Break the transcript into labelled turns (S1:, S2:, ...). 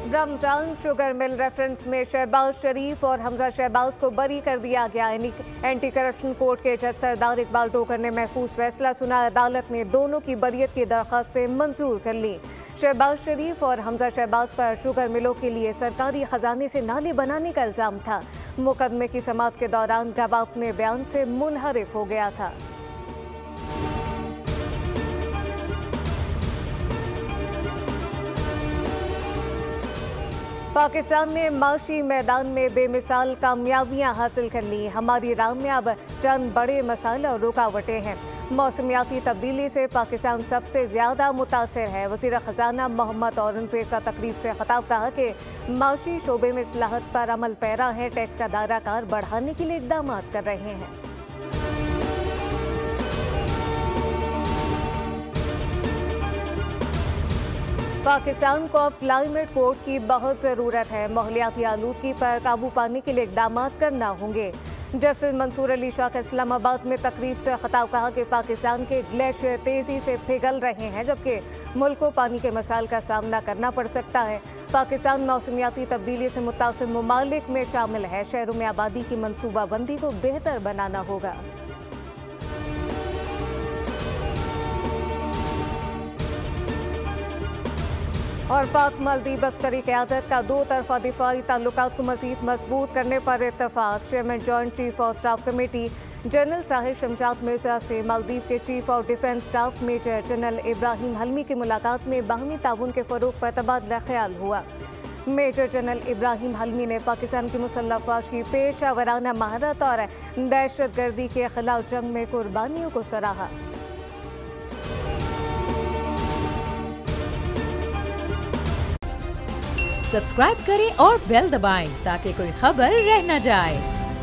S1: Ramzan sugar mill reference में शहबाज शरीफ और हमजा शहबाज को बरी कर दिया गया। एंटी करप्शन कोर्ट के जज सरदार इकबाल टोकर ने महफूज फैसला सुना। अदालत ने दोनों की बरियत की दरख्वास्तें मंजूर कर ली। शहबाज शरीफ और हमजा शहबाज पर शुगर मिलों के लिए सरकारी खजाने से नाले बनाने का इल्जाम था। मुकदमे की समाअत के दौरान गवाह अपने बयान से मुनहरिफ हो गया था। पाकिस्तान ने माशी मैदान में बेमिसाल कामयाबियां हासिल कर ली। हमारी राह में अब चंद बड़े मसाइल और रुकावटें हैं। मौसमियाती तब्दीली से पाकिस्तान सबसे ज़्यादा मुतासर है। वज़ीर ख़जाना मोहम्मद औरंगज़ेब का तकरीब से खिताब कहा कि माशी शोबे में इस्लाहत पर अमल पैरा है। टैक्स का दायरा कार बढ़ाने के लिए इक़दाम कर रहे हैं। पाकिस्तान को अब क्लाइमेट कोड की बहुत ज़रूरत है। माहौलियाती आलूदगी पर काबू पाने के लिए इक़दाम करना होंगे। जस्टिस मंसूर अली शाह का इस्लामाबाद में तकरीब से खिताब कहा कि पाकिस्तान के ग्लेशियर तेज़ी से पिघल रहे हैं, जबकि मुल्क को पानी के मसाइल का सामना करना पड़ सकता है। पाकिस्तान मौसमियाती तब्दीली से मुतासिर ममालिक में शामिल है। शहरों में आबादी की मनसूबाबंदी को बेहतर बनाना होगा। और पाक मालदीव अस्करी क़यादत का दो तरफा दिफाई ताल्लुकात को मज़ीद मजबूत करने पर इत्तफाक। Chairman joint chief of staff committee general Sahir Shamshad Mirza से मालदीव के chief of defence staff major general Ibrahim Hilmi की मुलाकात में बाहमी ताउन के फ़रोग़ पर तबादला ख्याल हुआ। मेजर जनरल इब्राहिम हलमी ने पाकिस्तान की मुसल्लह अफ़वाज की पेशा वराना महारत और दहशत गर्दी के खिलाफ जंग में कुर्बानियों को सराहा।
S2: सब्सक्राइब करें और बेल दबाएं ताकि कोई खबर रह न जाए।